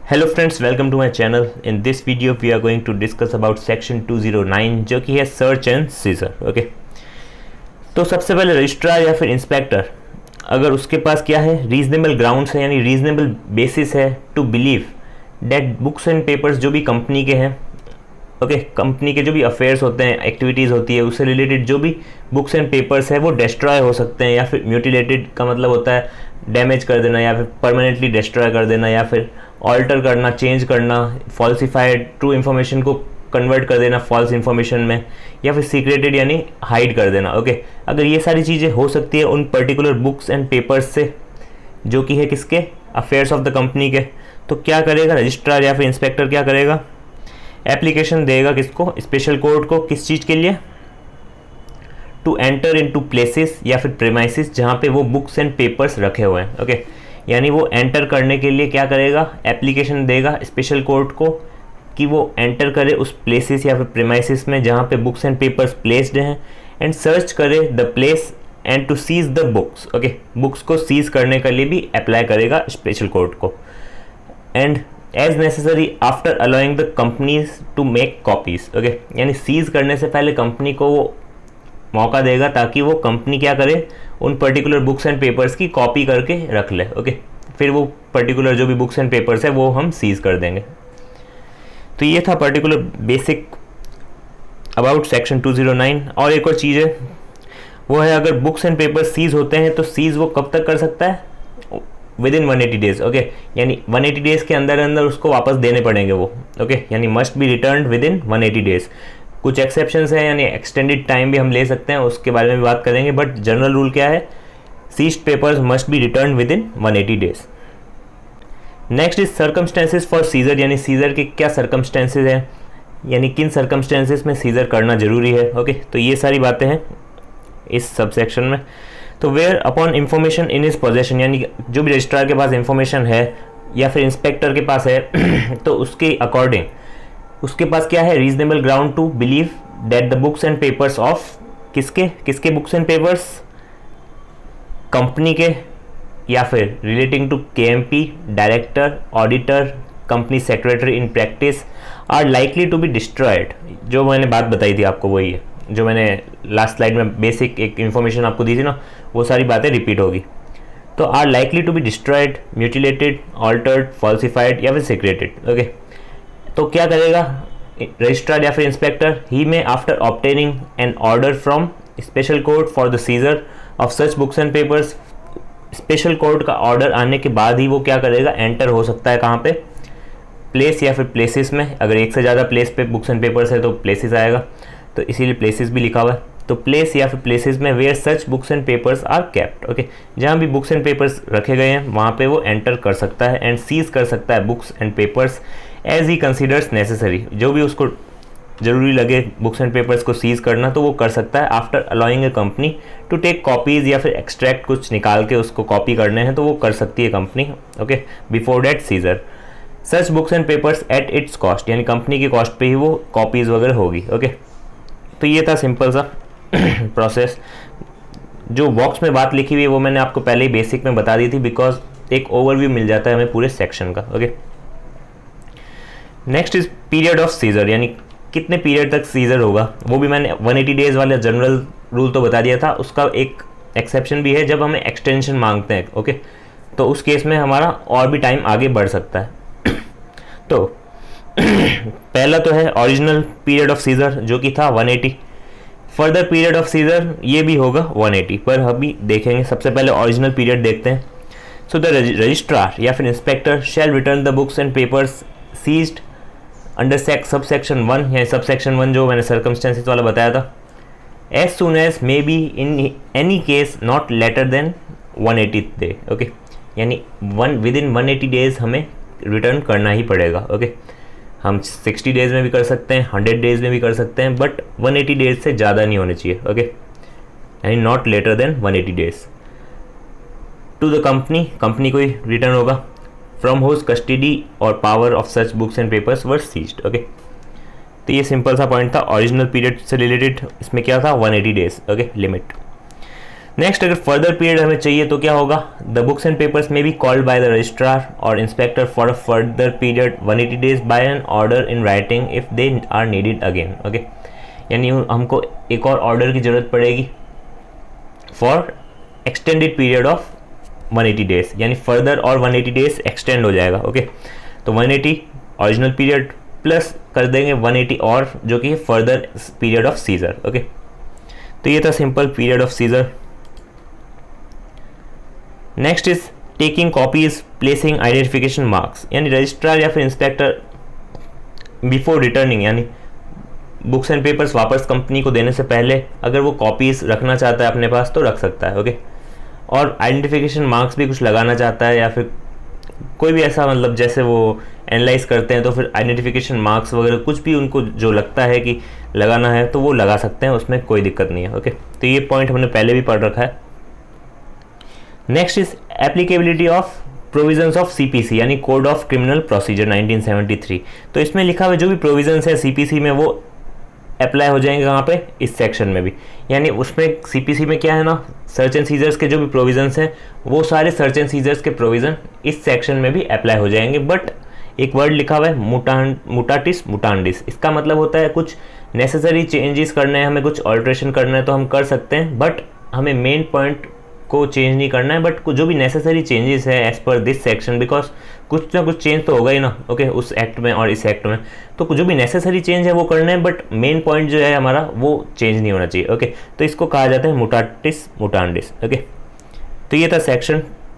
Hello friends, welcome to my channel. In this video we are going to discuss about section 209 जो कि है search and seizure. Okay, तो सबसे पहले registrar या फिर इंस्पेक्टर, अगर उसके पास क्या है, रीजनेबल ग्राउंड्स है यानी रीजनेबल बेसिस है to believe that books and papers जो भी कंपनी के हैं, ओके, कंपनी के जो भी अफेयर्स होते हैं, एक्टिविटीज़ होती है, उससे रिलेटेड जो भी बुक्स एंड पेपर्स है वो डिस्ट्रॉय हो सकते हैं, या फिर म्यूटिलेटेड का मतलब होता है डैमेज कर देना या फिर परमानेंटली डिस्ट्रॉय कर देना या फिर ऑल्टर करना, चेंज करना, फॉल्सिफाइड ट्रू इन्फॉर्मेशन को कन्वर्ट कर देना फॉल्स इन्फॉर्मेशन में, या फिर सीक्रेटेड यानी हाइड कर देना। ओके, अगर ये सारी चीज़ें हो सकती है उन पर्टिकुलर बुक्स एंड पेपर्स से जो कि है किसके, अफेयर्स ऑफ द कंपनी के, तो क्या करेगा रजिस्ट्रार या फिर इंस्पेक्टर, क्या करेगा, एप्लीकेशन देगा किसको, स्पेशल कोर्ट को, किस चीज़ के लिए, टू एंटर इनटू प्लेसेस या फिर प्रेमाइसिस जहाँ पे वो बुक्स एंड पेपर्स रखे हुए हैं। ओके, यानी वो एंटर करने के लिए क्या करेगा, एप्लीकेशन देगा स्पेशल कोर्ट को कि वो एंटर करे उस प्लेसेस या फिर प्रेमाइसिस में जहाँ पे बुक्स एंड पेपर्स प्लेस्ड हैं, एंड सर्च करे the place and to seize the books. Okay, books को सीज करने के लिए भी अप्लाई करेगा स्पेशल कोर्ट को, and as necessary after allowing the companies to make copies. Okay, यानी सीज करने से पहले कंपनी को वो मौका देगा ताकि वो कंपनी क्या करे, उन पर्टिकुलर बुक्स एंड पेपर्स की कॉपी करके रख ले। ओके, फिर वो पर्टिकुलर जो भी बुक्स एंड पेपर्स है वो हम सीज कर देंगे। तो ये था पर्टिकुलर बेसिक अबाउट सेक्शन 209। और एक और चीज़ है वो है, अगर बुक्स एंड पेपर्स सीज होते हैं तो सीज वो कब तक कर सकता है, विद इन 180 डेज। ओके, यानी 180 डेज के अंदर अंदर उसको वापस देने पड़ेंगे वो। ओके, यानी must be return within 180 days. कुछ एक्सेप्शंस हैं, यानी एक्सटेंडेड टाइम भी हम ले सकते हैं, उसके बारे में भी बात करेंगे, बट जनरल रूल क्या है, seized papers must be return within 180 days. Next is circumstances for seizure, यानी सीजर के क्या सर्कमस्टेंसेस हैं, यानी किन सर्कमस्टेंसेस में सीजर करना जरूरी है। ओके, तो ये सारी बातें हैं इस सबसेक्शन में। तो where upon information in his possession, यानी जो भी रजिस्ट्रार के पास इंफॉर्मेशन है या फिर इंस्पेक्टर के पास है तो उसके अकॉर्डिंग उसके पास क्या है, reasonable ground to believe that the books and papers of किसके बुक्स एंड पेपर्स, कंपनी के या फिर relating to KMP, director, auditor, company secretary in practice, are likely to be destroyed. जो मैंने बात बताई थी आपको वही है, जो मैंने लास्ट स्लाइड में बेसिक एक इन्फॉर्मेशन आपको दी थी ना, वो सारी बातें रिपीट होगी। तो are likely to be destroyed, mutilated, altered, falsified या फिर सीक्रेटेड। ओके, तो क्या करेगा रजिस्ट्रार या फिर इंस्पेक्टर, ही में after obtaining an order from special court for the seizure of such books and papers, special court का ऑर्डर आने के बाद ही वो क्या करेगा, एंटर हो सकता है कहाँ पे, प्लेस या फिर प्लेसेस में। अगर एक से ज़्यादा प्लेस पे बुक्स एंड पेपर्स है तो प्लेसेस आएगा, तो इसीलिए प्लेसेस भी लिखा हुआ है। तो प्लेस या फिर प्लेसेस में where such books and papers are kept. Okay, जहाँ भी बुक्स एंड पेपर्स रखे गए हैं वहाँ पे वो एंटर कर सकता है एंड सीज कर सकता है books and papers as he considers necessary. जो भी उसको जरूरी लगे बुक्स एंड पेपर्स को सीज करना तो वो कर सकता है, after allowing a company to take copies या फिर एक्सट्रैक्ट कुछ निकाल के उसको कॉपी करने हैं तो वो कर सकती है company. Okay, before that seizure such books and papers at its cost, यानी कंपनी की कॉस्ट पे ही वो कॉपीज़ वगैरह होगी। ओके, तो ये था सिंपल सा प्रोसेस। जो बॉक्स में बात लिखी हुई है वो मैंने आपको पहले ही बेसिक में बता दी थी, बिकॉज एक ओवरव्यू मिल जाता है हमें पूरे सेक्शन का। Okay, next is period of seizure, यानी कितने पीरियड तक सीजर होगा, वो भी मैंने 180 डेज वाला जनरल रूल तो बता दिया था। उसका एक एक्सेप्शन भी है जब हमें एक्सटेंशन मांगते हैं। ओके, तो उस केस में हमारा और भी टाइम आगे बढ़ सकता है। तो पहला तो है ओरिजिनल पीरियड ऑफ सीजर जो कि था 180, फर्दर पीरियड ऑफ सीजर ये भी होगा 180, पर अभी देखेंगे। सबसे पहले ओरिजिनल पीरियड देखते हैं। सो द रजिस्ट्रार या फिर inspector shall return the books and papers seized under subsection 1, या सबसेक्शन 1 जो मैंने सर्कमस्टेंसेस वाला बताया था, as soon as may be in any case not later than 180 day. Okay, यानी विद इन 180 डेज हमें रिटर्न करना ही पड़ेगा। ओके, हम 60 डेज में भी कर सकते हैं, 100 डेज में भी कर सकते हैं, बट 180 डेज से ज़्यादा नहीं होने चाहिए। ओके, यानी not later than 180 days to the company को ही रिटर्न होगा, फ्रॉम हुज कस्टडी और power of such books and papers were seized. Okay, तो ये सिंपल सा पॉइंट था ओरिजिनल पीरियड से रिलेटेड। इसमें क्या था, 180 डेज। Okay, limit. नेक्स्ट अगर फर्दर पीरियड हमें चाहिए तो क्या होगा, द बुक्स एंड पेपर्स में be called by the registrar और inspector for a further period 180 days by an order in writing if they are needed again. Okay, यानी हमको एक और ऑर्डर की ज़रूरत पड़ेगी for extended period of 180 days, यानी फर्दर और 180 डेज एक्सटेंड हो जाएगा। ओके, तो 180 ओरिजिनल पीरियड प्लस कर देंगे 180 और जो कि further period of seizure. Okay, तो ये था simple period of seizure. Next is taking copies, placing identification marks, यानी रजिस्ट्रार या फिर इंस्पेक्टर बिफोर रिटर्निंग, यानी बुक्स एंड पेपर्स वापस कंपनी को देने से पहले अगर वो कॉपीज रखना चाहता है अपने पास तो रख सकता है। ओके, और आइडेंटिफिकेशन मार्क्स भी कुछ लगाना चाहता है या फिर कोई भी ऐसा, मतलब जैसे वो एनालाइज करते हैं तो फिर आइडेंटिफिकेशन मार्क्स वगैरह कुछ भी उनको जो लगता है कि लगाना है तो वो लगा सकते हैं, उसमें कोई दिक्कत नहीं है। ओके, तो ये पॉइंट हमने पहले भी पढ़ रखा है। Next is applicability of provisions of CPC, यानी कोड ऑफ क्रिमिनल प्रोसीजर 1973। तो इसमें लिखा हुआ जो भी प्रोविजंस है सीपीसी में वो अप्लाई हो जाएंगे कहाँ पे, इस सेक्शन में भी। यानी उसमें सीपीसी में क्या है ना, सर्च एंड सीजर्स के जो भी प्रोविजंस हैं वो सारे सर्च एंड सीजर्स के प्रोविज़न इस सेक्शन में भी अप्लाई हो जाएंगे। बट एक वर्ड लिखा हुआ है मुटाटिस मुटांडिस, इसका मतलब होता है कुछ नेसेसरी चेंजेस करने हैं, हमें कुछ ऑल्ट्रेशन करना है तो हम कर सकते हैं, बट हमें मेन पॉइंट को चेंज नहीं करना है। बट जो भी नेसेसरी चेंजेस है as per this section, because कुछ ना कुछ चेंज तो होगा ही ना। ओके, उस एक्ट में और इस एक्ट में, तो जो भी नेसेसरी चेंज है वो करना है, बट मेन पॉइंट जो है हमारा वो चेंज नहीं होना चाहिए। ओके, तो इसको कहा जाता है मुटाटिस मुटांडिस। ओके, तो ये था सेक्शन